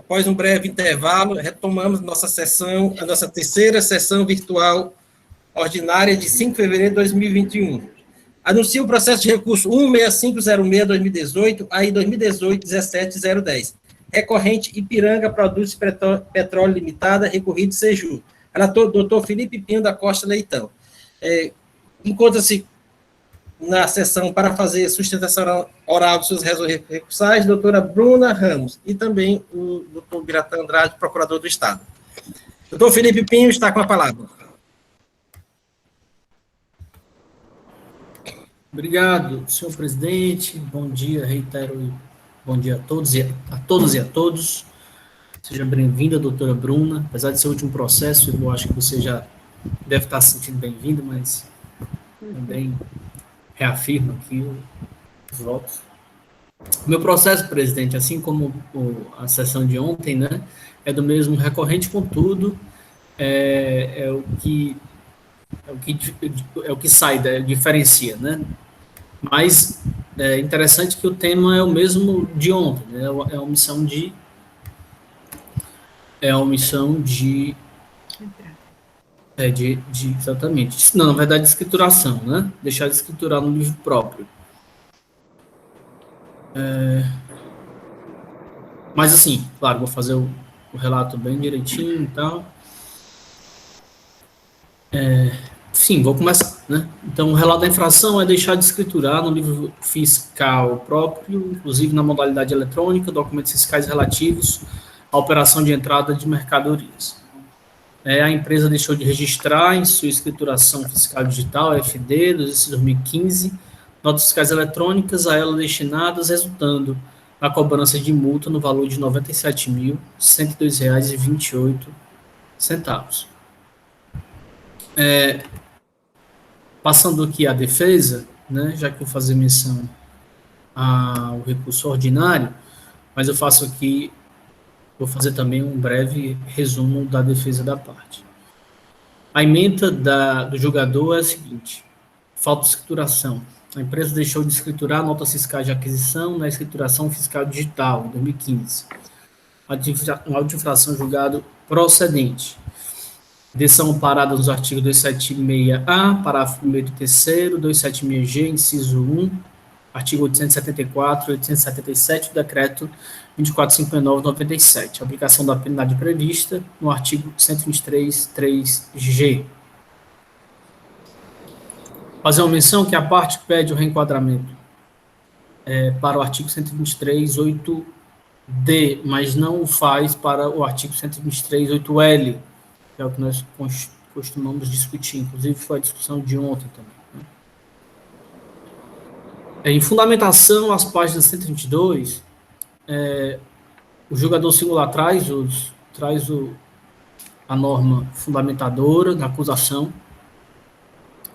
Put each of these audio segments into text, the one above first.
Após um breve intervalo, retomamos nossa sessão, a nossa terceira sessão virtual ordinária de 5 de fevereiro de 2021. Anuncio o processo de recurso 16506-2018, aí 2018-17010. Recorrente Ipiranga Produtos Petróleo Limitada, recorrido Seju. Relator, doutor Felipe Pinho da Costa Leitão. Encontra-se na sessão para fazer sustentação oral dos seus resoluções recursais, doutora Bruna Ramos, e também o doutor Biratã Andrade, procurador do Estado. Doutor Felipe Pinho está com a palavra. Obrigado, senhor presidente. Bom dia, reitero, bom dia a todos e a todos. Seja bem-vinda, doutora Bruna. Apesar de ser o último processo, eu acho que você já deve estar se sentindo bem-vinda, mas também reafirmo aqui os votos. O meu processo, presidente, assim como a sessão de ontem, né, é do mesmo recorrente, contudo, é o que sai, diferencia, né? Mas é interessante que o tema é o mesmo de ontem, né? É a omissão exatamente. Não, na verdade, de escrituração, né? Deixar de escriturar no livro próprio. Mas assim, claro, vou fazer o relato bem direitinho e tal. Sim, vou começar, né? Então, o relato da infração é deixar de escriturar no livro fiscal próprio, inclusive na modalidade eletrônica, documentos fiscais relativos à operação de entrada de mercadorias. A empresa deixou de registrar em sua escrituração fiscal digital, FD, do exercício 2015, notas fiscais eletrônicas a ela destinadas, resultando na cobrança de multa no valor de R$ 97.102,28. Passando aqui à defesa, né, já que eu vou fazer menção ao recurso ordinário, mas eu faço aqui, vou fazer também um breve resumo da defesa da parte. A ementa do julgador é a seguinte: falta de escrituração. A empresa deixou de escriturar notas fiscais de aquisição na escrituração fiscal digital, em 2015. Auto de infração julgado procedente. Decisão amparada nos artigos 276A, parágrafo 1º e 3º, 276G, inciso 1, artigo 874 e 877 do decreto 24.599/97, aplicação da penalidade prevista no artigo 123.3G. Fazer uma menção que a parte pede o reenquadramento para o artigo 123.8D, mas não o faz para o artigo 123.8L, que é o que nós costumamos discutir, inclusive foi a discussão de ontem também. Né? Em fundamentação, as páginas 122, o julgador singular traz a norma fundamentadora da acusação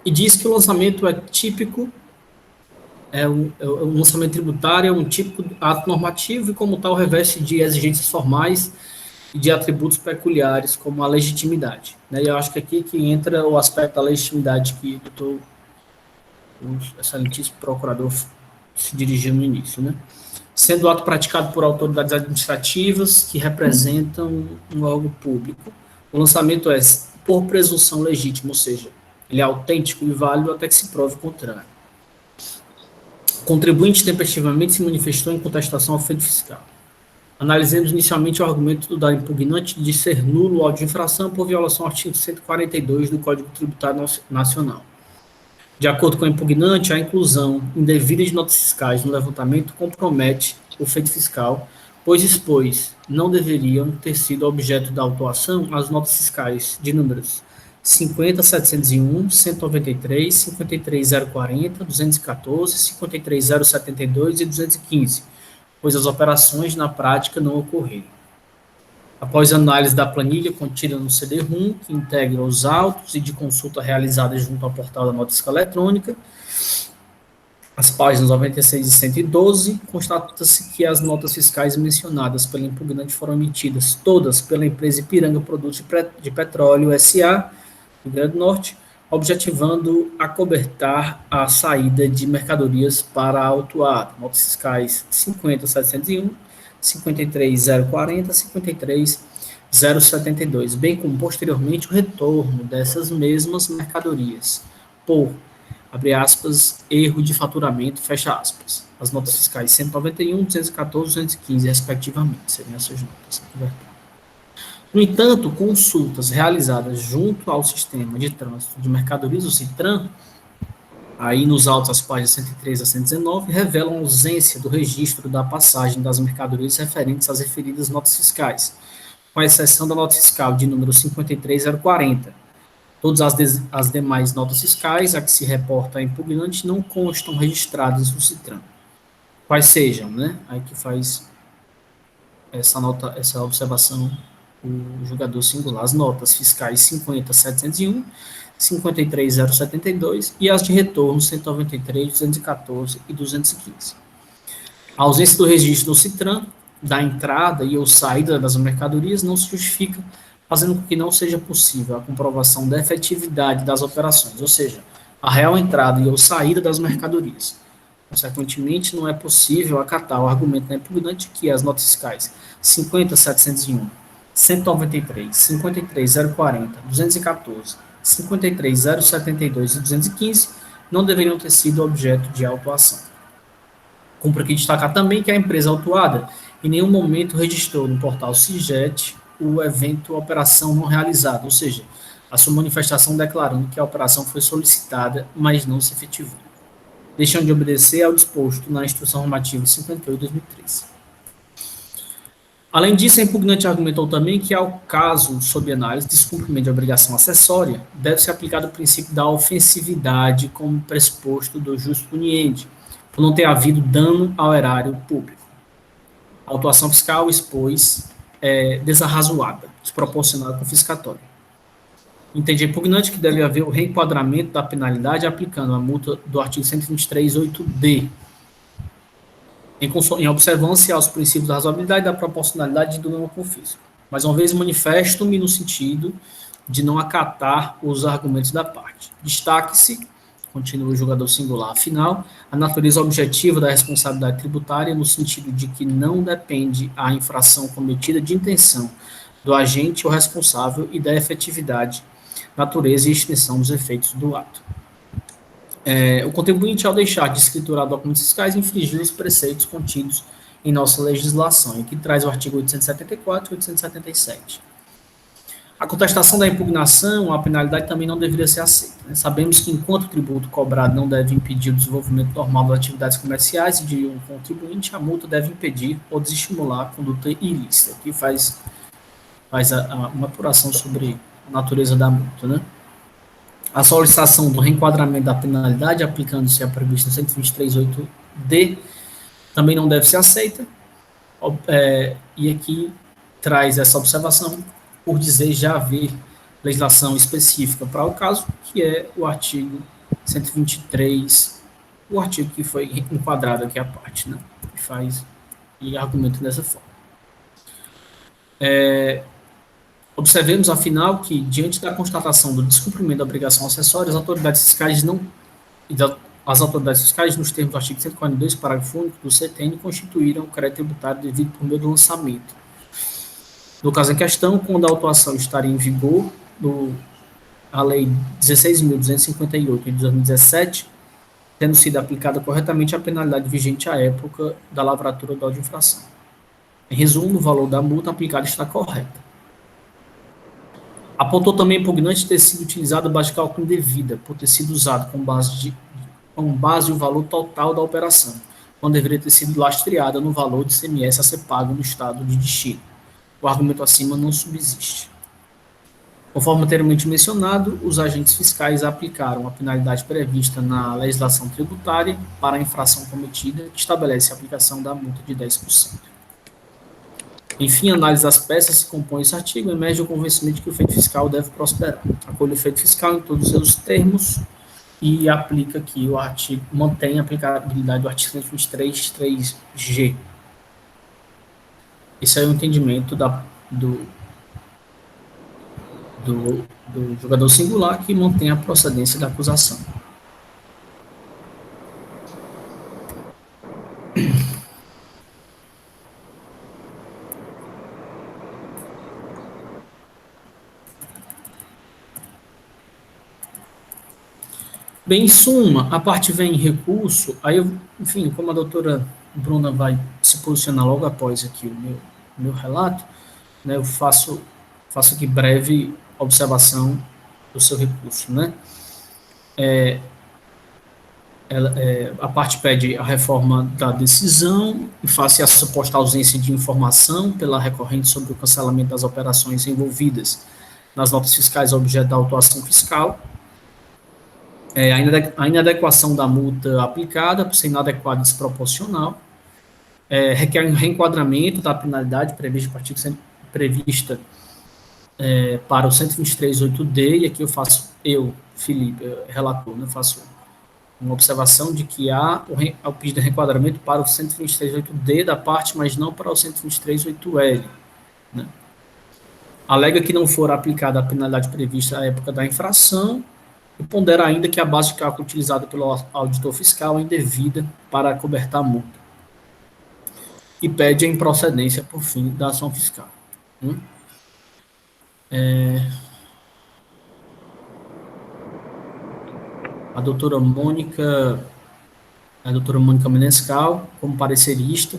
e diz que o lançamento é típico, o lançamento tributário é um típico ato normativo e, como tal, reveste de exigências formais e de atributos peculiares, como a legitimidade. Né? E eu acho que aqui que entra o aspecto da legitimidade que o excelentíssimo procurador se dirigiu no início. Né? Sendo o ato praticado por autoridades administrativas que representam um órgão público, o lançamento é, por presunção, legítimo, ou seja, ele é autêntico e válido até que se prove o contrário. O contribuinte tempestivamente se manifestou em contestação ao feito fiscal. Analisemos inicialmente o argumento da impugnante de ser nulo o auto de infração por violação ao artigo 142 do Código Tributário Nacional. De acordo com a impugnante, a inclusão indevida de notas fiscais no levantamento compromete o feito fiscal, pois expôs não deveriam ter sido objeto da autuação as notas fiscais de números 50.701, 193, 53.040, 214, 53.072 e 215, pois as operações na prática não ocorreram. Após a análise da planilha contida no CD-ROM, que integra os autos e de consulta realizadas junto ao portal da nota fiscal eletrônica, as páginas 96 e 112, constata-se que as notas fiscais mencionadas pela impugnante foram emitidas todas pela empresa Ipiranga Produtos de Petróleo S.A., Rio Grande do Norte, objetivando acobertar a saída de mercadorias para a autuada. Notas fiscais 50.701, 53.040, 53.072, bem como posteriormente o retorno dessas mesmas mercadorias por, abre aspas, erro de faturamento, fecha aspas. As notas fiscais 191, 214, 215, respectivamente, seriam essas notas. No entanto, consultas realizadas junto ao Sistema de Trânsito de Mercadorias, o CITRAN, aí nos autos as páginas 103 a 119, revelam a ausência do registro da passagem das mercadorias referentes às referidas notas fiscais, com exceção da nota fiscal de número 53.040. Todas as demais notas fiscais a que se reporta a impugnante não constam registradas no CITRAN. Quais sejam, né? Aí que faz essa observação o julgador singular. As notas fiscais 50.701, 53.072 e as de retorno 193, 214 e 215. A ausência do registro no CITRAN da entrada e ou saída das mercadorias não se justifica, fazendo com que não seja possível a comprovação da efetividade das operações, ou seja, a real entrada e ou saída das mercadorias. Consequentemente, não é possível acatar o argumento da impugnante que as notas fiscais 50.701, 193, 53.040, 214, 53.072 e 215 não deveriam ter sido objeto de autuação. Cumpre aqui destacar também que a empresa autuada em nenhum momento registrou no portal CIGET o evento operação não realizada, ou seja, a sua manifestação declarando que a operação foi solicitada, mas não se efetivou, deixando de obedecer ao disposto na Instrução Normativa 58/2013. Além disso, a impugnante argumentou também que, ao caso sob análise, descumprimento de obrigação acessória, deve ser aplicado o princípio da ofensividade como pressuposto do jus puniendi, por não ter havido dano ao erário público. A autuação fiscal expôs desarrazoada, desproporcionada confiscatória. Entende a impugnante que deve haver o reenquadramento da penalidade aplicando a multa do artigo 123.8d, em observância aos princípios da razoabilidade, da proporcionalidade e do não confisco. Mais uma vez, manifesto-me no sentido de não acatar os argumentos da parte. Destaque-se, continua o julgador singular, afinal, a natureza objetiva da responsabilidade tributária no sentido de que não depende a infração cometida de intenção do agente ou responsável e da efetividade, natureza e extensão dos efeitos do ato. O contribuinte, ao deixar de escriturar documentos fiscais, infringiu os preceitos contidos em nossa legislação, e que traz o artigo 874 e 877. A contestação da impugnação, a penalidade também não deveria ser aceita. Né? Sabemos que, enquanto o tributo cobrado não deve impedir o desenvolvimento normal das atividades comerciais e de um contribuinte, a multa deve impedir ou desestimular a conduta ilícita. Aqui faz uma apuração sobre a natureza da multa, né? A solicitação do reenquadramento da penalidade, aplicando-se a prevista 123.8d, também não deve ser aceita. E aqui traz essa observação por dizer já haver legislação específica para o caso, que é o artigo 123, o artigo que foi enquadrado aqui à parte, né? E argumenta dessa forma. Observemos, afinal, que, diante da constatação do descumprimento da obrigação acessória, as autoridades fiscais, nos termos do artigo 142, parágrafo único do CTN, constituíram o crédito tributário devido por meio do lançamento. No caso em questão, quando a autuação estaria em vigor, a Lei 16.258 de 2017, tendo sido aplicada corretamente a penalidade vigente à época da lavratura do auto de infração. Em resumo, o valor da multa aplicada está correto. Apontou também impugnante ter sido utilizado base de cálculo indevida, por ter sido usado com base o valor total da operação, quando deveria ter sido lastreada no valor de ICMS a ser pago no estado de destino. O argumento acima não subsiste. Conforme anteriormente mencionado, os agentes fiscais aplicaram a penalidade prevista na legislação tributária para a infração cometida, que estabelece a aplicação da multa de 10%. Enfim, a análise das peças que compõem esse artigo emerge o convencimento de que o feito fiscal deve prosperar. Acolhe o feito fiscal em todos os seus termos e aplica aqui o artigo, mantém a aplicabilidade do artigo 123.3g. Esse é o entendimento do julgador singular, que mantém a procedência da acusação. Bem, em suma, a parte vem em recurso, aí eu, enfim, como a doutora Bruna vai se posicionar logo após aqui o meu relato, né, eu faço aqui breve observação do seu recurso, né? A parte pede a reforma da decisão e face à suposta ausência de informação pela recorrente sobre o cancelamento das operações envolvidas nas notas fiscais objeto da autuação fiscal, a inadequação da multa aplicada por ser inadequada e desproporcional, requer um reenquadramento da penalidade prevista para o 123.8D, e aqui Felipe, relator, né, faço uma observação de que há o pedido de reenquadramento para o 123.8D da parte, mas não para o 123.8L. Né? Alega que não for aplicada a penalidade prevista à época da infração e pondera ainda que a base de cálculo utilizada pelo auditor fiscal é indevida para acobertar a multa. E pede a improcedência, por fim, da ação fiscal. A doutora Mônica Menescal, como parecerista,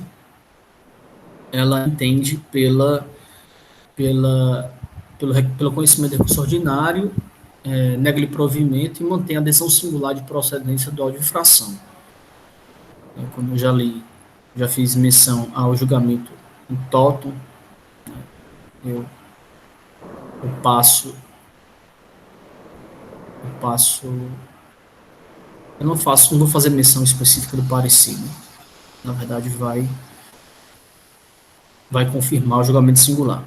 ela entende pelo conhecimento do recurso ordinário, nega-lhe provimento e mantém a decisão singular de procedência do auto de infração. Como eu já fiz menção ao julgamento em tótum, eu não vou fazer menção específica do parecer, né? Na verdade, vai confirmar o julgamento singular.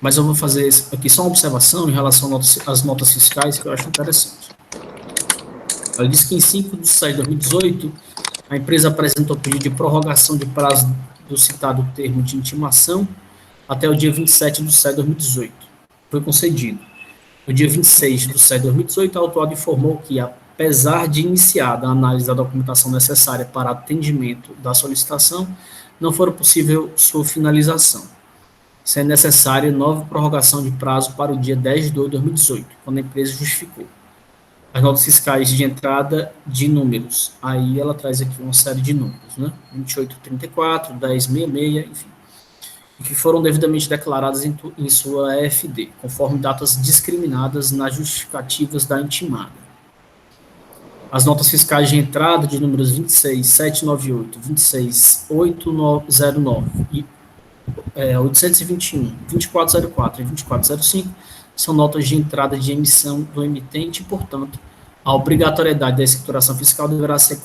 Mas eu vou fazer aqui só uma observação em relação às notas fiscais, que eu acho interessante. Ela diz que em 5 de 6 de 2018, a empresa apresentou pedido de prorrogação de prazo do citado termo de intimação até o dia 27 de 7 de 2018. Foi concedido. No dia 26 de 7 de 2018, a autuada informou que, apesar de iniciada a análise da documentação necessária para atendimento da solicitação, não foi possível sua finalização, sendo necessária nova prorrogação de prazo para o dia 10 de 2 de 2018, quando a empresa justificou as notas fiscais de entrada de números. Aí ela traz aqui uma série de números, né? 2834, 1066, enfim, e que foram devidamente declaradas em sua EFD, conforme datas discriminadas nas justificativas da intimada. As notas fiscais de entrada de números 26798, 26809 e 821, 2404 e 2405 são notas de entrada de emissão do emitente e, portanto, a obrigatoriedade da escrituração fiscal deverá ser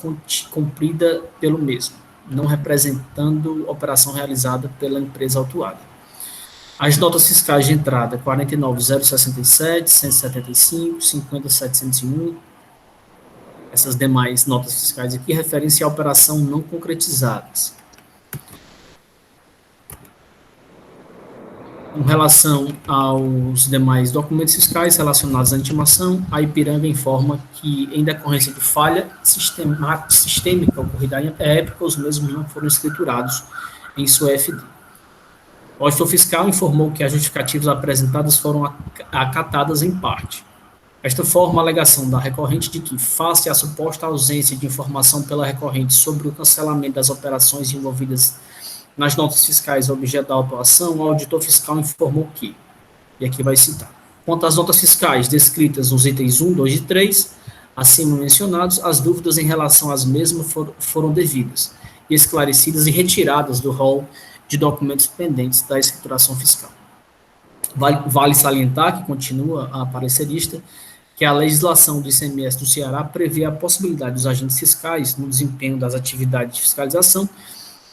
cumprida pelo mesmo, não representando operação realizada pela empresa autuada. As notas fiscais de entrada 49.067, 175, 50.701, essas demais notas fiscais aqui referem-se à operação não concretizadas. Com relação aos demais documentos fiscais relacionados à intimação, a Ipiranga informa que, em decorrência de falha sistêmica ocorrida em época, os mesmos não foram escriturados em sua FD. O auditor fiscal informou que as justificativas apresentadas foram acatadas em parte. Desta forma, a alegação da recorrente de que, face à suposta ausência de informação pela recorrente sobre o cancelamento das operações envolvidas nas notas fiscais objeto da autuação, o auditor fiscal informou que, e aqui vai citar, quanto às notas fiscais descritas nos itens 1, 2 e 3, acima mencionados, as dúvidas em relação às mesmas foram devidas, e esclarecidas e retiradas do rol de documentos pendentes da escrituração fiscal. Vale salientar, que continua a parecerista, que a legislação do ICMS do Ceará prevê a possibilidade dos agentes fiscais, no desempenho das atividades de fiscalização,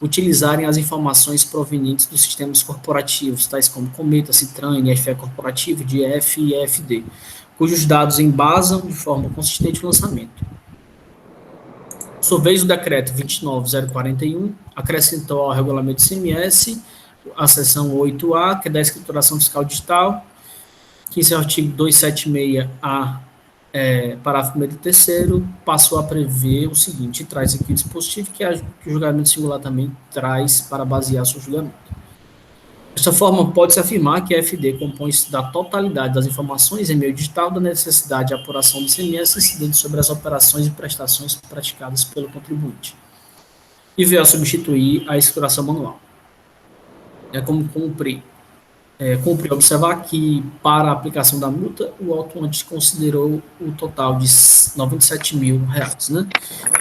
utilizarem as informações provenientes dos sistemas corporativos, tais como Cometa, Citran, NFE Corporativo, DF e EFD, cujos dados embasam de forma consistente o lançamento. Por sua vez, o decreto 29.041 acrescentou ao regulamento do ICMS a seção 8A, que é da escrituração fiscal digital, que esse artigo 276A, parágrafo 1º e 3º, passou a prever o seguinte, traz aqui o dispositivo que o julgamento singular também traz para basear seu julgamento. Desta forma, pode-se afirmar que a FD compõe-se da totalidade das informações em meio digital da necessidade de apuração do ICMS incidente sobre as operações e prestações praticadas pelo contribuinte, e veio a substituir a escrituração manual. É como cumpre observar que, para a aplicação da multa, o autuante considerou o total de R$ 97.000, né?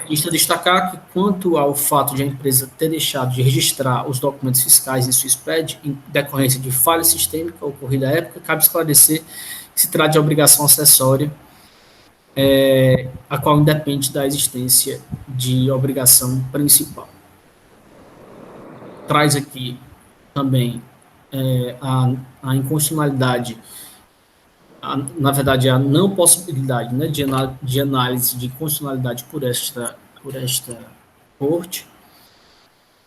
Isto destacar que, quanto ao fato de a empresa ter deixado de registrar os documentos fiscais em sua SPED, em decorrência de falha sistêmica ocorrida à época, cabe esclarecer que se trata de obrigação acessória, a qual independe da existência de obrigação principal. Traz aqui também a inconstitucionalidade, na verdade, a não possibilidade, né, de análise de constitucionalidade por esta corte,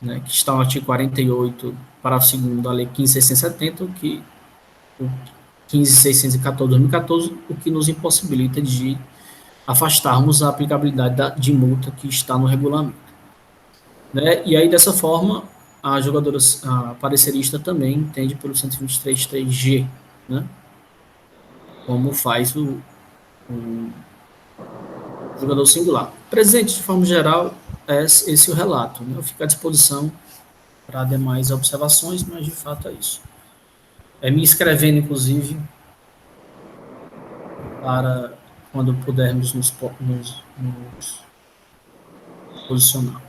né, que está no artigo 48, parágrafo 2º da Lei 15.670, o 15.614/2014, o que nos impossibilita de afastarmos a aplicabilidade de multa que está no regulamento. Né? E aí, dessa forma, a parecerista também entende pelo 123.3G, né? Como faz o jogador singular. Presente, de forma geral, esse é o relato. Né? Eu fico à disposição para demais observações, mas de fato é isso. Me escrevendo, inclusive, para quando pudermos nos posicionar.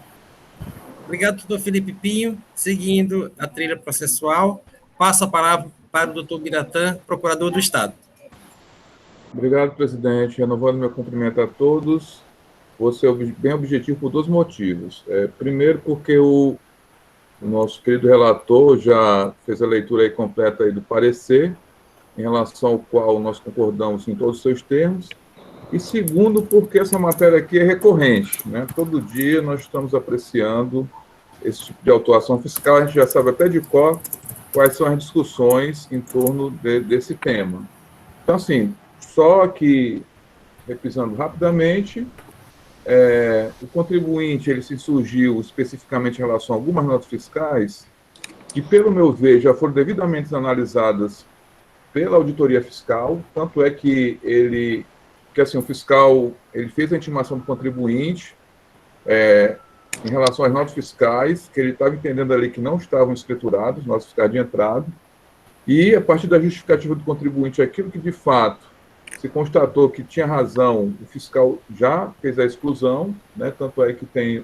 Obrigado, doutor Felipe Pinho. Seguindo a trilha processual, passo a palavra para o doutor Biratã, procurador do Estado. Obrigado, presidente. Renovando meu cumprimento a todos. Vou ser bem objetivo por dois motivos. Primeiro, porque o nosso querido relator já fez a leitura aí completa aí do parecer, em relação ao qual nós concordamos em todos os seus termos. E segundo, porque essa matéria aqui é recorrente, né? Todo dia nós estamos apreciando esse tipo de autuação fiscal, a gente já sabe até de cor quais são as discussões em torno desse tema. Então, assim, só que, reprisando rapidamente, o contribuinte, ele se surgiu especificamente em relação a algumas notas fiscais que, pelo meu ver, já foram devidamente analisadas pela auditoria fiscal, tanto é que o fiscal, ele fez a intimação do contribuinte em relação às notas fiscais, que ele estava entendendo ali que não estavam escrituradas, notas fiscais de entrada, e a partir da justificativa do contribuinte, aquilo que de fato se constatou que tinha razão, o fiscal já fez a exclusão, né, tanto é que tem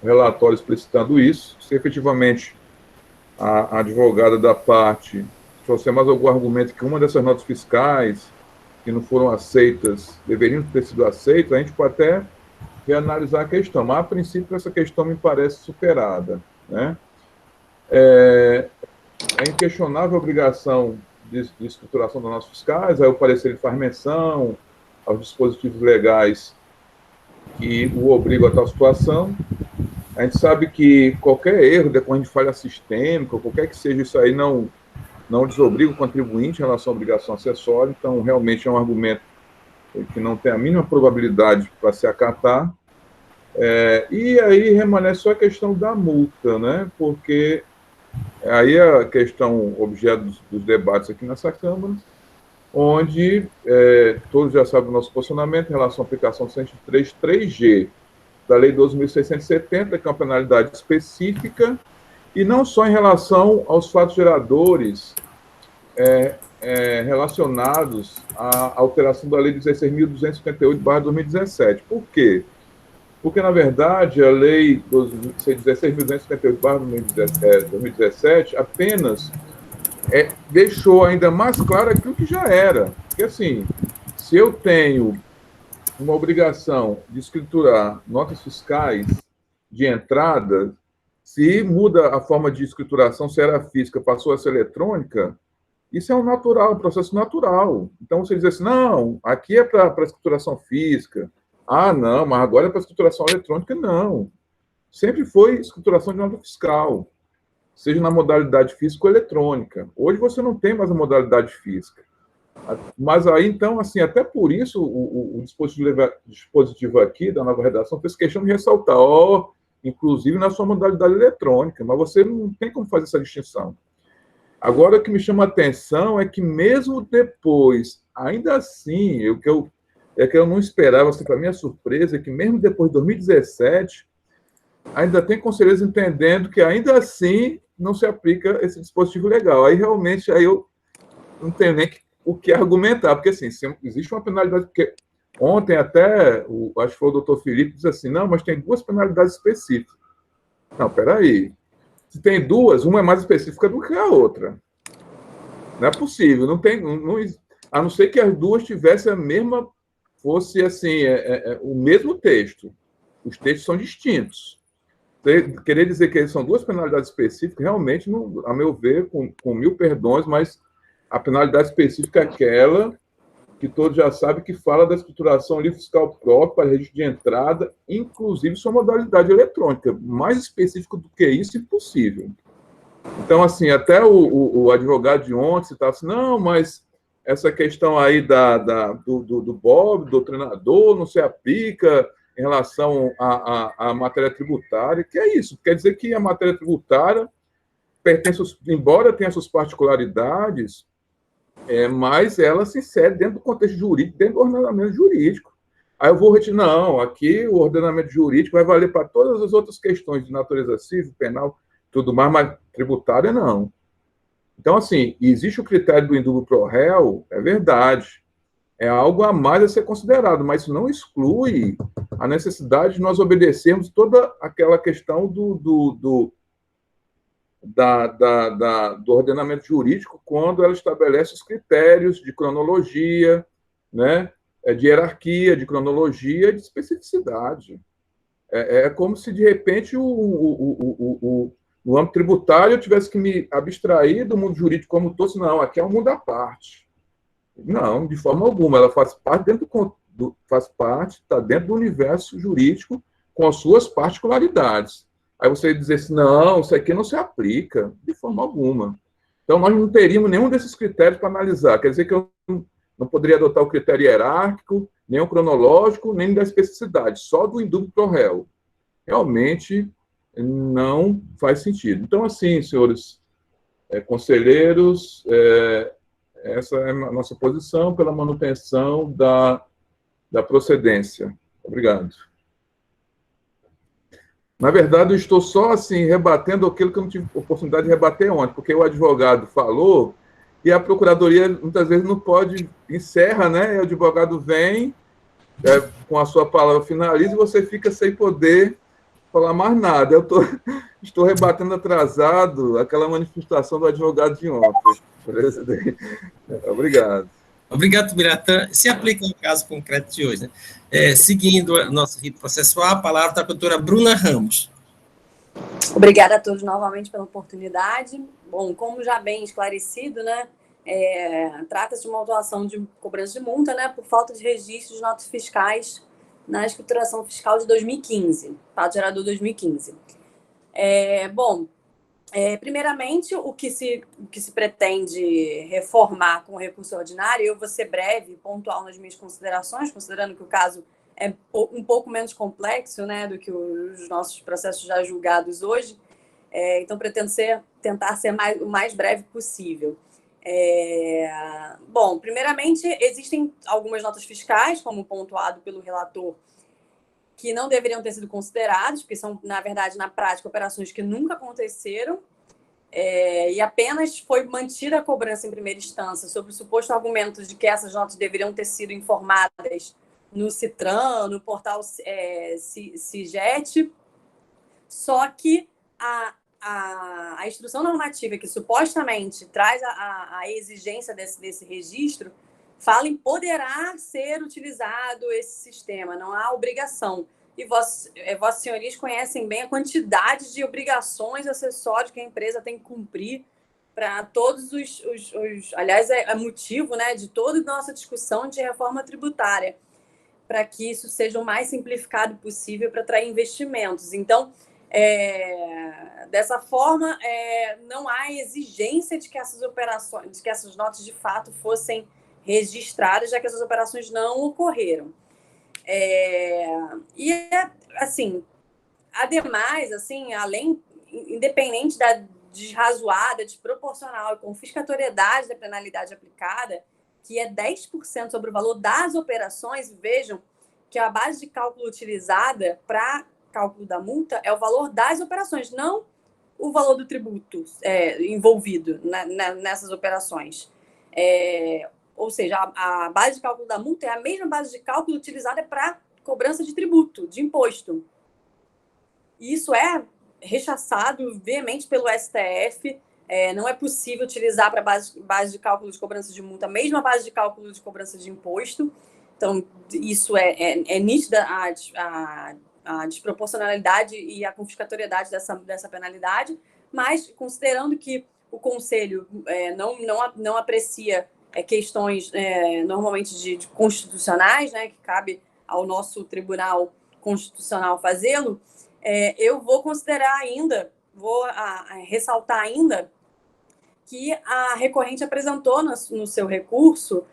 relatório explicitando isso. Se efetivamente a advogada da parte trouxer mais algum argumento que uma dessas notas fiscais que não foram aceitas, deveriam ter sido aceitas, a gente pode até reanalisar a questão, mas a princípio essa questão me parece superada, né? É inquestionável a obrigação de escrituração das notas fiscais, aí o parecer faz menção aos dispositivos legais que o obrigam a tal situação. A gente sabe que qualquer erro decorrente de falha sistêmica, qualquer que seja isso aí, não desobriga o contribuinte em relação à obrigação acessória, então realmente é um argumento que não tem a mínima probabilidade para se acatar. E aí remanesce só a questão da multa, né? Porque aí é a questão objeto dos debates aqui nessa Câmara, onde todos já sabem o nosso posicionamento em relação à aplicação do 103.3G da Lei 12.670, que é uma penalidade específica, e não só em relação aos fatos geradores relacionados à alteração da Lei 16.258/2017. Por quê? Porque, na verdade, a Lei 16.258/2017 apenas deixou ainda mais claro aquilo que já era. Porque, assim, se eu tenho uma obrigação de escriturar notas fiscais de entrada, se muda a forma de escrituração, se era física, passou a ser eletrônica, isso é um processo natural. Então, você diz assim, não, aqui é para escrituração física. Ah, não, mas agora é para escrituração eletrônica. Não. Sempre foi escrituração de nota fiscal, seja na modalidade física ou eletrônica. Hoje você não tem mais a modalidade física. Mas aí, então, assim, até por isso, o dispositivo aqui da nova redação fez questão de ressaltar, inclusive na sua modalidade eletrônica, mas você não tem como fazer essa distinção. Agora, o que me chama a atenção é que, mesmo depois, ainda assim, é que eu não esperava, assim, para minha surpresa, é que mesmo depois de 2017, ainda tem conselheiros entendendo que, ainda assim, não se aplica esse dispositivo legal. Aí, realmente, aí eu não tenho nem o que argumentar, porque, assim, existe uma penalidade, porque ontem até, acho que foi o doutor Felipe, disse assim, não, mas tem 2 penalidades específicas. Não, peraí. Se tem 2, uma é mais específica do que a outra. Não é possível, não tem, não, a não ser que as 2 tivessem a mesma, fosse assim, o mesmo texto. Os textos são distintos. Querer dizer que são 2 penalidades específicas, realmente, não, a meu ver, com 1000 perdões, mas a penalidade específica é aquela que todos já sabem que fala da escrituração livre fiscal próprio para registro de entrada, inclusive sua modalidade eletrônica. Mais específico do que isso, impossível. Então, assim, até o advogado de ontem estava assim, não, mas essa questão aí do Bob, do treinador, não se aplica em relação à matéria tributária. Que é isso? Quer dizer que a matéria tributária pertence, embora tenha suas particularidades, mas ela se insere dentro do contexto jurídico, dentro do ordenamento jurídico. Aí eu vou retirar, não, aqui o ordenamento jurídico vai valer para todas as outras questões de natureza civil, penal, tudo mais, mas tributária não. Então, assim, existe o critério do indúbio pro réu, é verdade, é algo a mais a ser considerado, mas isso não exclui a necessidade de nós obedecermos toda aquela questão do ordenamento jurídico quando ela estabelece os critérios de cronologia, né, de hierarquia, de cronologia e de especificidade. É como se, de repente, no âmbito tributário eu tivesse que me abstrair do mundo jurídico como todo, não, aqui é um mundo à parte. Não, de forma alguma, ela faz parte está dentro do universo jurídico com as suas particularidades. Aí você dizer assim, não, isso aqui não se aplica, de forma alguma. Então, nós não teríamos nenhum desses critérios para analisar. Quer dizer que eu não poderia adotar o critério hierárquico, nem o cronológico, nem da especificidade, só do indúbio pro réu. Realmente não faz sentido. Então, assim, senhores conselheiros, essa é a nossa posição pela manutenção da procedência. Obrigado. Na verdade, eu estou só assim rebatendo aquilo que eu não tive oportunidade de rebater ontem, porque o advogado falou e a procuradoria muitas vezes não pode, encerra, né? E o advogado vem, com a sua palavra finaliza e você fica sem poder falar mais nada. Eu estou rebatendo atrasado aquela manifestação do advogado de ontem, presidente. Obrigado. Obrigado, Biratã. Se aplica no caso concreto de hoje, né? Seguindo o nosso rito processual, a palavra está a doutora Bruna Ramos. Obrigada a todos novamente pela oportunidade. Bom, como já bem esclarecido, né, trata-se de uma autuação de cobrança de multa, né, por falta de registro de notas fiscais na escrituração fiscal de 2015, fato gerador 2015. Primeiramente, o que se pretende reformar com o recurso ordinário, eu vou ser breve e pontual nas minhas considerações, considerando que o caso é um pouco menos complexo, né, do que os nossos processos já julgados hoje. Então, pretendo tentar ser o mais breve possível. Primeiramente, existem algumas notas fiscais, como pontuado pelo relator, que não deveriam ter sido considerados, porque são, na verdade, na prática, operações que nunca aconteceram, e apenas foi mantida a cobrança em primeira instância sob o suposto argumento de que essas notas deveriam ter sido informadas no CITRAN, no portal CIGET, só que a instrução normativa que supostamente traz a exigência desse registro fala em poderá ser utilizado esse sistema, não há obrigação. E vossas senhorias conhecem bem a quantidade de obrigações acessórias que a empresa tem que cumprir para todos aliás, é motivo, né, de toda a nossa discussão de reforma tributária, para que isso seja o mais simplificado possível para atrair investimentos. Então, dessa forma, não há exigência de que essas operações, de que essas notas de fato fossem registradas, já que essas operações não ocorreram. Assim, ademais, assim, independente desrazoada, desproporcional e confiscatoriedade da penalidade aplicada, que é 10% sobre o valor das operações, vejam que a base de cálculo utilizada para cálculo da multa é o valor das operações, não o valor do tributo envolvido nessas operações. Ou seja, a base de cálculo da multa é a mesma base de cálculo utilizada para cobrança de tributo, de imposto. E isso é rechaçado veemente pelo STF. Não é possível utilizar para base de cálculo de cobrança de multa a mesma base de cálculo de cobrança de imposto. Então, isso é nítida a desproporcionalidade e a confiscatoriedade dessa penalidade, mas considerando que o Conselho não aprecia questões normalmente de constitucionais, né, que cabe ao nosso Tribunal Constitucional fazê-lo, eu vou considerar ainda, ressaltar ainda que a recorrente apresentou no seu recurso,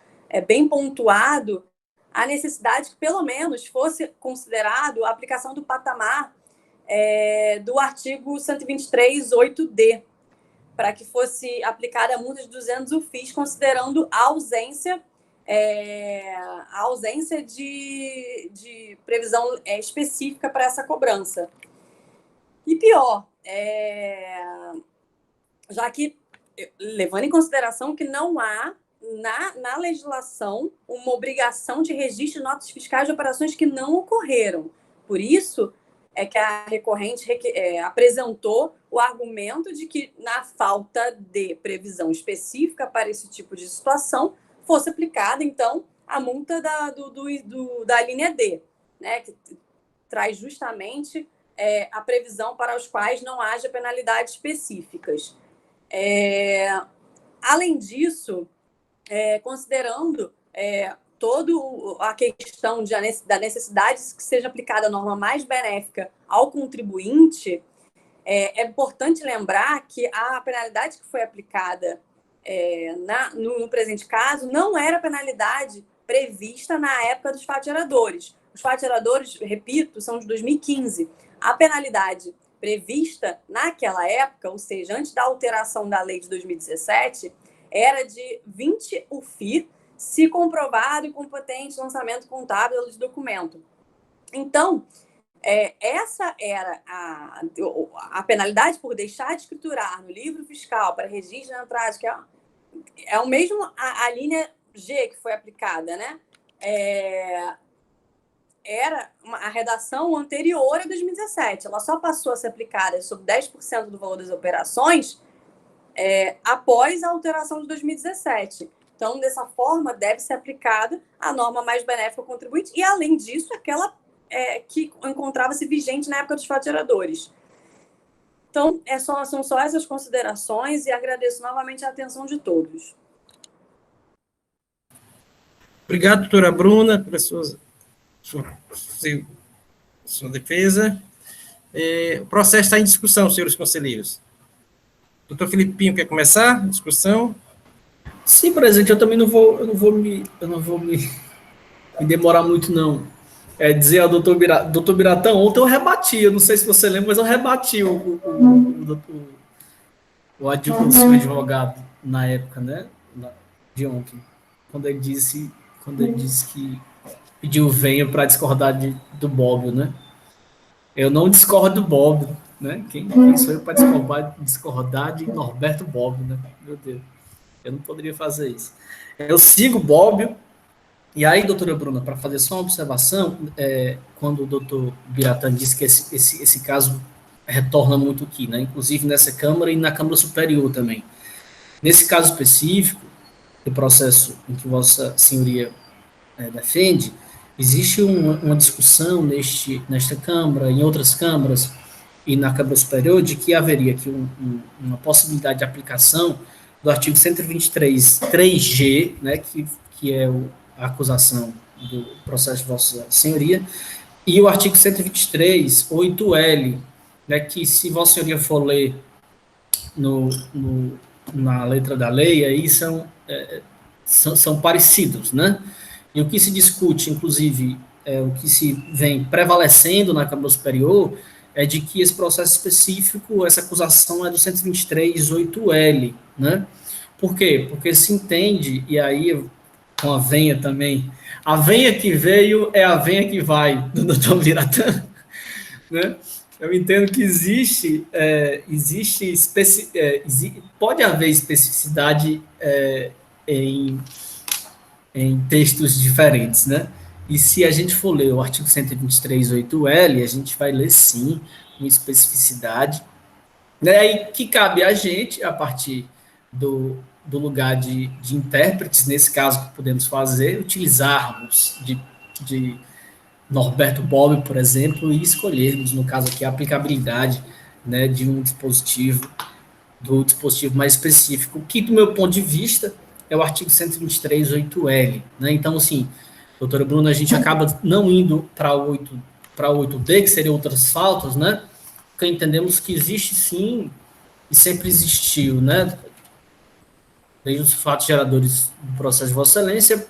bem pontuado, a necessidade que, pelo menos, fosse considerado a aplicação do patamar do artigo 123.8d, para que fosse aplicada a multa de 200 UFIs, considerando a ausência de previsão específica para essa cobrança. E pior, já que, levando em consideração que não há na legislação uma obrigação de registro de notas fiscais de operações que não ocorreram. Por isso é que a recorrente apresentou o argumento de que, na falta de previsão específica para esse tipo de situação, fosse aplicada, então, a multa da linha D, né, que traz justamente a previsão para os quais não haja penalidades específicas. Além disso, considerando toda a questão da necessidade que seja aplicada a norma mais benéfica ao contribuinte, é importante lembrar que a penalidade que foi aplicada no presente caso não era a penalidade prevista na época dos fatiadores. Os fatiadores, repito, são de 2015. A penalidade prevista naquela época, ou seja, antes da alteração da lei de 2017, era de 20 UFI, se comprovado incompetente lançamento contábil de documento. Então, essa era a penalidade por deixar de escriturar no livro fiscal para registro de entrada, que é o mesmo a linha G que foi aplicada, né? Era a redação anterior a 2017. Ela só passou a ser aplicada sobre 10% do valor das operações após a alteração de 2017. Então, dessa forma, deve ser aplicada a norma mais benéfica ao contribuinte e, além disso, aquela que encontrava-se vigente na época dos fatiadores. Então, são só essas considerações e agradeço novamente a atenção de todos. Obrigado, doutora Bruna, pela sua defesa. O processo está em discussão, senhores conselheiros. Doutor Filipinho, quer começar a discussão? Sim, presidente, eu também não vou me demorar muito, não. Dizer ao doutor Biratã, ontem eu rebati, eu não sei se você lembra, mas eu rebati o advogado na época, né, de ontem, quando ele disse que pediu venha para discordar do Bobbio, né? Eu não discordo do Bobbio, né? Quem sou eu para discordar de Norberto Bobbio, né? Meu Deus, eu não poderia fazer isso. Eu sigo o Bobbio. E aí, doutora Bruna, para fazer só uma observação, quando o doutor Biratã disse que esse caso retorna muito aqui, né? Inclusive nessa Câmara e na Câmara Superior também. Nesse caso específico, do processo em que Vossa Senhoria defende, existe uma discussão nesta Câmara, em outras câmaras e na Câmara Superior, de que haveria aqui uma possibilidade de aplicação do artigo 123, 3G, né, que é a acusação do processo de Vossa Senhoria, e o artigo 123, 8L, né, que se Vossa Senhoria for ler na letra da lei, aí são parecidos, né? E o que se discute, inclusive, o que se vem prevalecendo na Câmara Superior, é de que esse processo específico, essa acusação é do 123.8L, né? Por quê? Porque se entende, e aí com a venha também, a venha que veio é a venha que vai, do Dr. Biratã, né? Eu entendo que pode haver especificidade em textos diferentes, né? E se a gente for ler o artigo 123.8L, a gente vai ler, sim, uma especificidade, né, e que cabe a gente, a partir do lugar de intérpretes, nesse caso que podemos fazer, utilizarmos de Norberto Bobbio, por exemplo, e escolhermos, no caso aqui, a aplicabilidade, né, de um dispositivo, do dispositivo mais específico, que, do meu ponto de vista, é o artigo 123.8L. Né? Então, assim, doutora Bruna, a gente acaba não indo para o 8D, que seriam outras faltas, né? Porque entendemos que existe, sim, e sempre existiu, né? Desde os fatos geradores do processo de Vossa Excelência,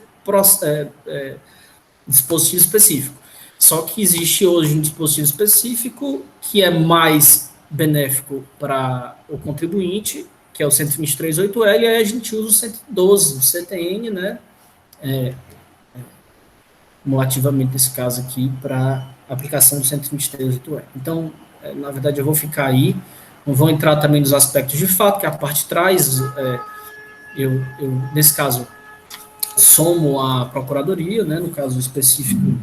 dispositivo específico. Só que existe hoje um dispositivo específico que é mais benéfico para o contribuinte, que é o 123.8L, e aí a gente usa o 112, o CTN, né, ativamente nesse caso aqui, para aplicação do 123.8L. Então, na verdade, eu vou ficar aí, não vou entrar também nos aspectos de fato, que a parte traz, eu nesse caso, somo a procuradoria, né, no caso específico,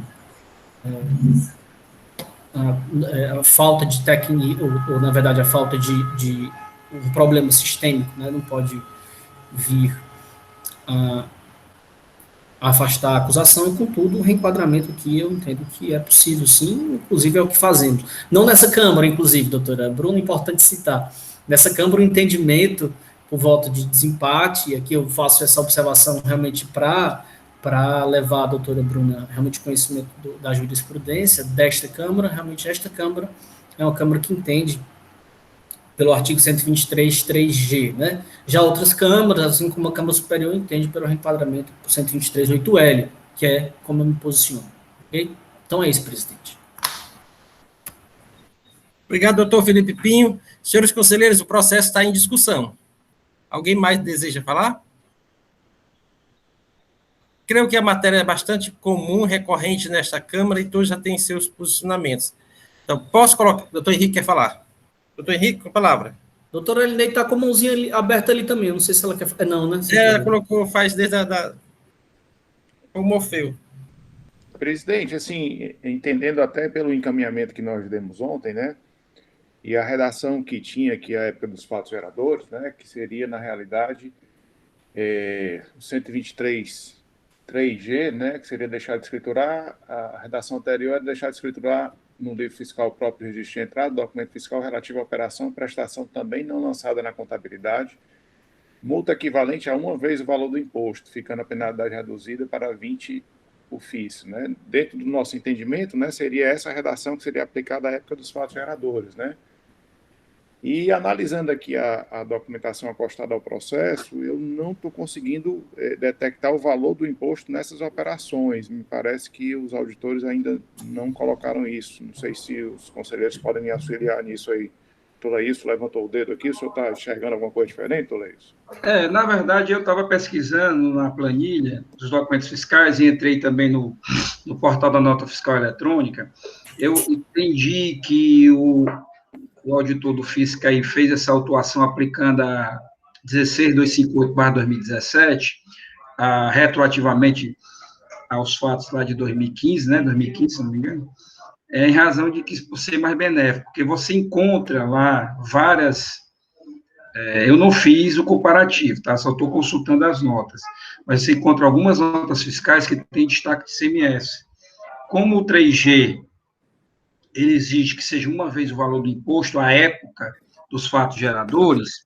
a falta de técnica, ou na verdade a falta de um problema sistêmico, né, não pode vir a afastar a acusação, e contudo o reenquadramento aqui eu entendo que é possível sim, inclusive é o que fazemos. Não nessa Câmara, inclusive, doutora Bruna, importante citar, nessa Câmara o entendimento por voto de desempate, e aqui eu faço essa observação realmente para levar a doutora Bruna realmente conhecimento da jurisprudência desta Câmara. Realmente esta Câmara é uma Câmara que entende pelo artigo 123.3G, né? Já outras câmaras, assim como a Câmara Superior, entende pelo reenquadramento por 123.8L, que é como eu me posiciono. Ok? Então é isso, presidente. Obrigado, doutor Felipe Pinho. Senhores conselheiros, o processo está em discussão. Alguém mais deseja falar? Creio que a matéria é bastante comum, recorrente nesta Câmara, e todos já têm seus posicionamentos. Então, posso colocar... Doutor Henrique quer falar? Doutor Henrique, com a palavra. Doutora Elinei está com a mãozinha ali, aberta ali também, eu não sei se ela quer... Não, né? Ela colocou, faz desde o Morfeu. Presidente, assim, entendendo até pelo encaminhamento que nós demos ontem, né, e a redação que tinha aqui a época dos fatos geradores, né, que seria, na realidade, o 123.3G, né, que seria deixar de escriturar, a redação anterior é deixar de escriturar no livro fiscal próprio registro de entrada, documento fiscal relativo à operação, prestação também não lançada na contabilidade, multa equivalente a uma vez o valor do imposto, ficando a penalidade reduzida para 20 ofício, né? Dentro do nosso entendimento, né, seria essa redação que seria aplicada à época dos fatos geradores, né? E analisando aqui a documentação acostada ao processo, eu não estou conseguindo detectar o valor do imposto nessas operações. Me parece que os auditores ainda não colocaram isso. Não sei se os conselheiros podem me auxiliar nisso aí. Toleilson levantou o dedo aqui. O senhor está enxergando alguma coisa diferente, Toleilson? Na verdade, eu estava pesquisando na planilha dos documentos fiscais e entrei também no portal da nota fiscal eletrônica. Eu entendi que o auditor do Fisco aí fez essa autuação aplicando a 16.258/2017, retroativamente aos fatos lá de 2015, né, 2015, se não me engano, em razão de que por ser mais benéfico, porque você encontra lá várias... eu não fiz o comparativo, tá? Só estou consultando as notas, mas você encontra algumas notas fiscais que têm destaque de ICMS. Como o 3G ele exige que seja uma vez o valor do imposto à época dos fatos geradores,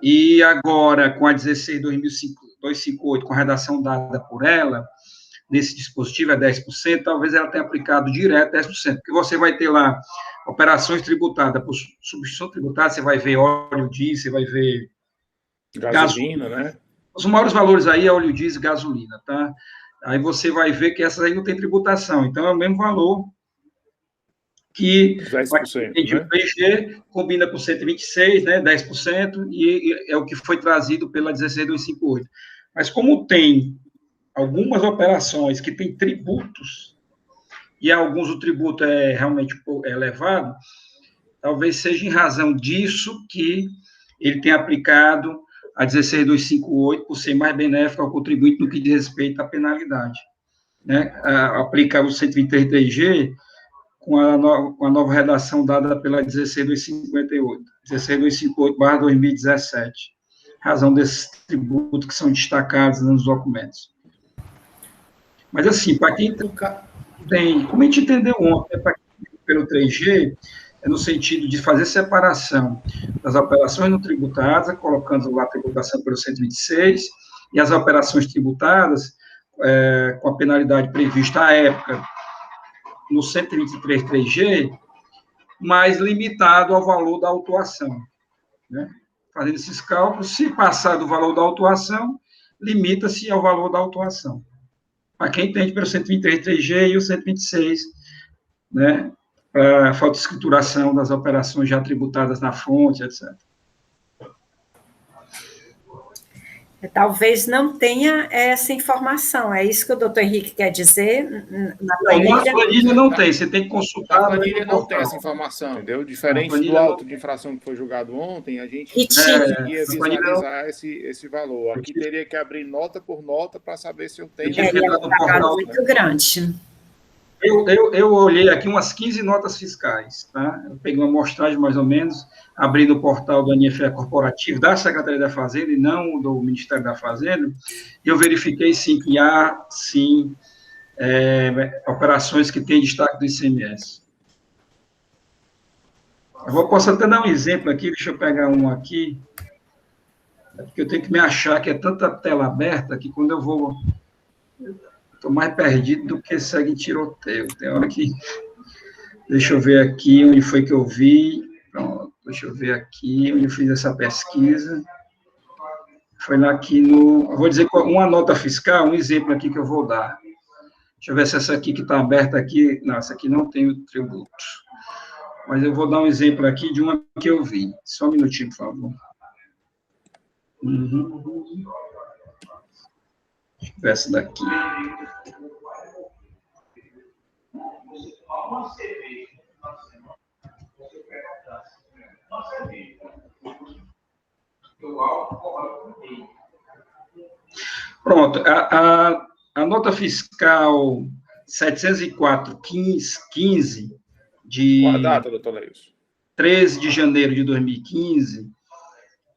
e agora, com a 16.258, com a redação dada por ela, nesse dispositivo é 10%, talvez ela tenha aplicado direto 10%, porque você vai ter lá operações tributadas por substituição tributária, você vai ver óleo diesel, você vai ver gasolina, né? Os maiores valores aí é óleo diesel e gasolina, tá? Aí você vai ver que essas aí não tem tributação, então é o mesmo valor que 10%, o 3G combina com 126, né, 10%, e é o que foi trazido pela 16258. Mas como tem algumas operações que têm tributos, e alguns o tributo é realmente elevado, talvez seja em razão disso que ele tenha aplicado a 16258 por ser mais benéfica ao contribuinte no que diz respeito à penalidade. Né? Aplicar o 123G com a nova redação dada pela 16258, 16258/2017, razão desses tributos que são destacados nos documentos. Mas, assim, para quem tem, como a gente entendeu ontem, pelo 3G, é no sentido de fazer separação das operações não tributadas, colocando lá a tributação pelo 126, e as operações tributadas, com a penalidade prevista à época, no 123 3G, mais limitado ao valor da autuação. Né? Fazendo esses cálculos, se passar do valor da autuação, limita-se ao valor da autuação. Para quem entende pelo 123 3G e o 126, né, para a falta de escrituração das operações já tributadas na fonte, etc. Talvez não tenha essa informação, é isso que o doutor Henrique quer dizer? Na planilha não tem, você tem que consultar. A planilha não tem essa informação, entendeu? Diferente do auto de infração que foi julgado ontem, a gente conseguia visualizar esse valor. Aqui teria que abrir nota por nota para saber se eu tenho... muito grande. Eu olhei aqui umas 15 notas fiscais, tá? Eu peguei uma amostragem, mais ou menos, abri no portal do NFE Corporativo, da Secretaria da Fazenda, e não do Ministério da Fazenda, e eu verifiquei, sim, que há, sim, operações que têm destaque do ICMS. Posso até dar um exemplo aqui, deixa eu pegar um aqui, porque eu tenho que me achar que é tanta tela aberta que quando eu vou... Estou mais perdido do que segue em tiroteio. Tem hora que... Deixa eu ver aqui onde foi que eu vi. Pronto, deixa eu ver aqui onde eu fiz essa pesquisa. Foi lá aqui no... Eu vou dizer uma nota fiscal, um exemplo aqui que eu vou dar. Deixa eu ver se essa aqui que está aberta aqui... Não, essa aqui não tem o tributo. Mas eu vou dar um exemplo aqui de uma que eu vi. Só um minutinho, por favor. Deixa eu ver essa daqui. Pronto, a nota fiscal 704/15 de... Qual a data, doutor Leilson? 13 de janeiro de 2015,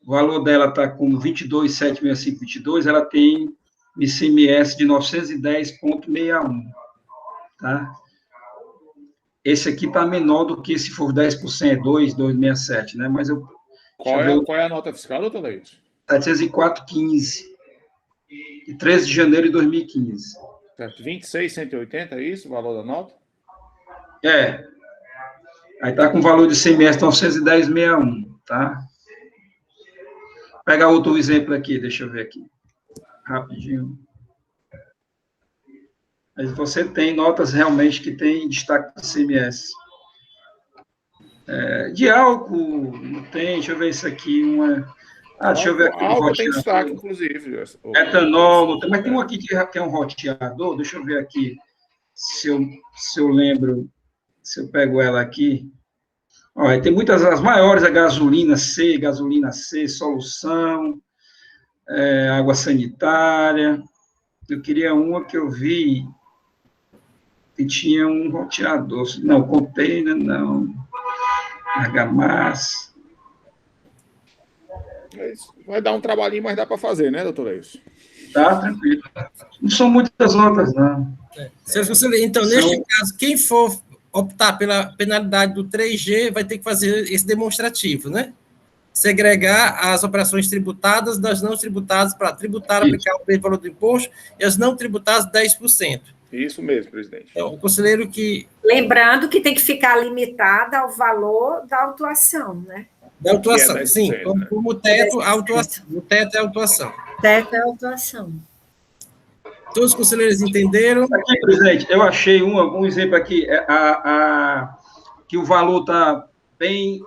o valor dela está com 22.765,22, ela tem ICMS de 910,61, tá? Esse aqui está menor do que se for 10%, 2,267, né? Mas eu... Qual é a nota fiscal, doutor Leilson? 704,15, de 13 de janeiro de 2015. Certo, 26.180, é isso, o valor da nota? É. Aí está com valor de ICMS 910,61, tá? Vou pegar outro exemplo aqui, deixa eu ver aqui. Rapidinho. Mas você tem notas realmente que tem destaque de ICMS. De álcool, não tem, deixa eu ver isso aqui, uma... deixa eu ver aqui. Álcool tem destaque, inclusive. Etanol, não tem, mas tem um aqui que é um roteador, deixa eu ver aqui se eu lembro, se eu pego ela aqui. Olha, tem muitas, as maiores, a gasolina C, solução, água sanitária. Eu queria uma que eu vi que tinha um roteador. Não, container, não. Argamassa. Vai dar um trabalhinho, mas dá para fazer, né, doutor Leilson? Tá, tranquilo. Não são muitas notas, não. Então, neste caso, quem for optar pela penalidade do 3G vai ter que fazer esse demonstrativo, né? Segregar as operações tributadas das não tributadas para tributar, aplicar o valor do imposto e as não tributadas 10%. Isso mesmo, presidente. Então, o conselheiro que... Lembrando que tem que ficar limitada ao valor da autuação, né? Da autuação, é 10%, sim. Como o teto, a autuação. O teto é a autuação. Teto é a autuação. Todos os conselheiros entenderam? Aqui, presidente, eu achei um exemplo aqui. que o valor está bem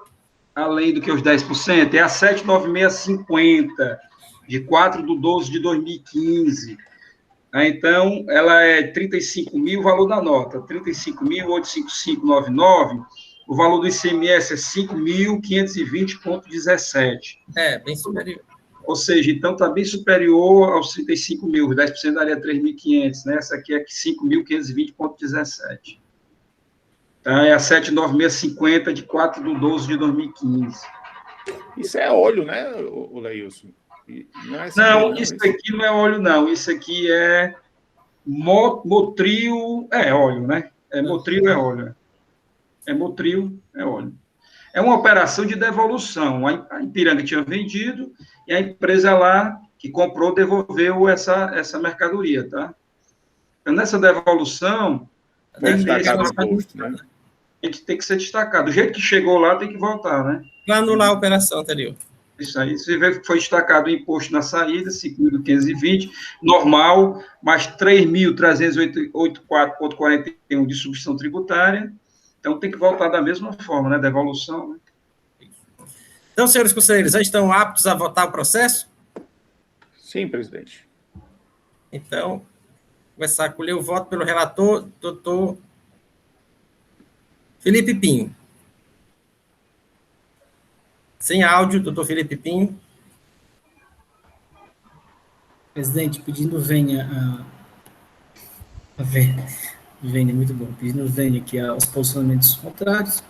além do que os 10%, é a 79650, de 4/12/2015. Então, ela é 35 mil, o valor da nota, 35.855,99, o valor do ICMS é 5.520,17. Bem superior. Ou seja, então está bem superior aos 35 mil, 10% daria 3.500, né? Essa aqui é 5.520,17. Então, é a 79650 de 4/12/2015. Isso é óleo, né, o Leilson? Não, isso aqui não é óleo, não. Isso aqui é Motril, óleo, né? Motril é óleo. Motril é óleo. É uma operação de devolução. A Ipiranga tinha vendido e a empresa lá que comprou devolveu essa mercadoria, tá? Então, nessa devolução, a gente tem que ser destacado. Do jeito que chegou lá, tem que voltar, né? Para anular a operação anterior. Isso aí, você vê que foi destacado o imposto na saída, 5.520, normal, mais 3.384,41 de substituição tributária. Então, tem que voltar da mesma forma, né? Devolução, né? Então, senhores conselheiros, já estão aptos a votar o processo? Sim, presidente. Então, vou começar a colher o voto pelo relator, doutor Felipe Pinho. Sem áudio, doutor Felipe Pinho. Presidente, pedindo venha muito bom, pedindo venha aqui aos posicionamentos contrários.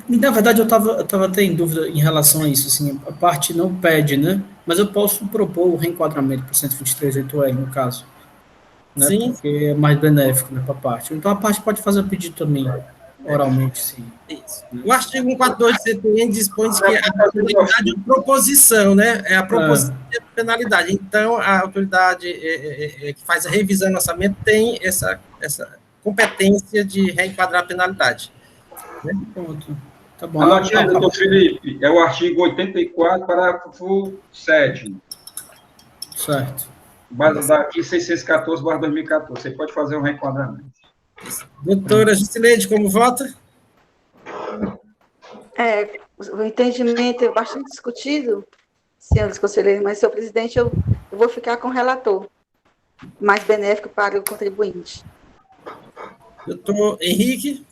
Na verdade, eu estava até em dúvida em relação a isso, assim, a parte não pede, né? Mas eu posso propor o reenquadramento para o 123.8L, no caso. Né? Sim. Porque é mais benéfico, né, para a parte. Então, a parte pode fazer o pedido também, oralmente, sim. Isso. O artigo 142 do CTN dispõe que a autoridade de proposição, né? É a proposição de penalidade. Então, a autoridade que faz a revisão do orçamento tem essa competência de reenquadrar a penalidade. Né? Pronto. Tá bom. Anote aí, doutor Felipe, é o artigo 84, parágrafo 7. Certo. Base daqui 614/2014. Você pode fazer um reenquadramento. Doutora Jusileide, como vota? O entendimento é bastante discutido, senhores conselheiros, mas, senhor presidente, eu vou ficar com o relator, mais benéfico para o contribuinte. Doutor Henrique?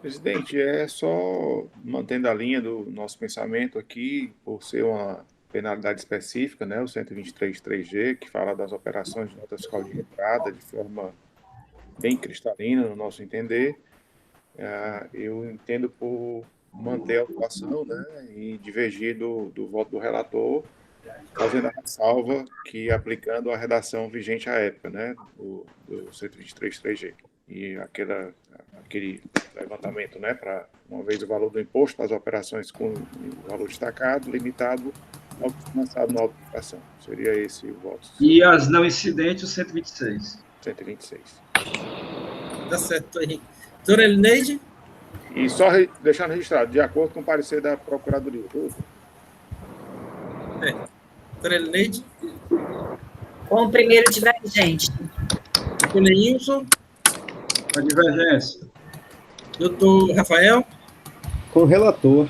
Presidente, é só mantendo a linha do nosso pensamento aqui, por ser uma penalidade específica, né, o 123.3G, que fala das operações de nota fiscal de entrada de forma bem cristalina, no nosso entender. Eu entendo por manter a atuação, né, e divergir do voto do relator, fazendo a ressalva que aplicando a redação vigente à época, né, do 123.3G. E aquele levantamento, né, para, uma vez o valor do imposto das operações com o valor destacado, limitado ao lançado na aplicação. Seria esse o voto. E as não incidentes, o 126. 126. Tá certo, Henrique. Doutora Elineide? E só deixando registrado, de acordo com o parecer da Procuradoria. Doutora Elineide? Com o primeiro divergente. Doutor Leilson? A divergência. Doutor Rafael? Com o relator.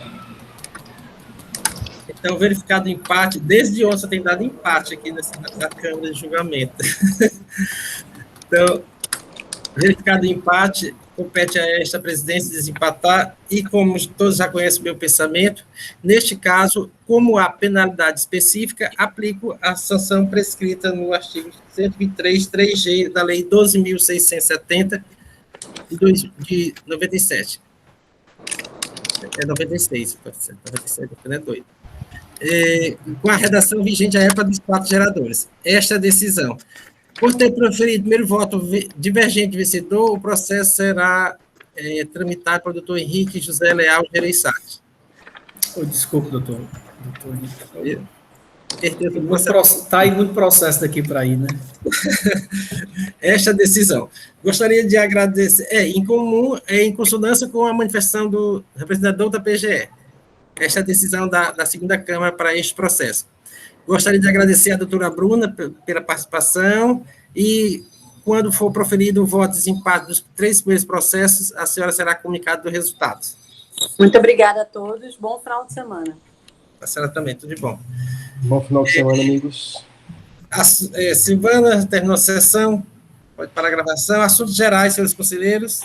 Então, verificado o empate, desde ontem tem dado empate aqui na Câmara de Julgamento. Então, verificado o empate, compete a esta presidência desempatar, e como todos já conhecem o meu pensamento, neste caso, como há penalidade específica, aplico a sanção prescrita no artigo 123.3G da Lei 12.670, de 97. É 96, pode ser, 97, não é doido. Com a redação vigente à época dos quatro geradores. Esta decisão. Por ter proferido primeiro voto divergente vencedor, o processo será tramitado pelo doutor Henrique José Leal Gereissati. Desculpe, doutor Henrique. Está aí muito processo daqui para aí, né? Esta decisão. Gostaria de agradecer, em consonância com a manifestação do representador da PGE, esta decisão da segunda Câmara para este processo. Gostaria de agradecer à doutora Bruna pela participação e, quando for proferido o voto de desempate dos 3 primeiros processos, a senhora será comunicada dos resultados. Muito obrigada a todos. Bom final de semana. A senhora também, tudo de bom. Bom final de semana, amigos. Silvana, terminou a sessão. Pode parar a gravação. Assuntos gerais, senhores conselheiros.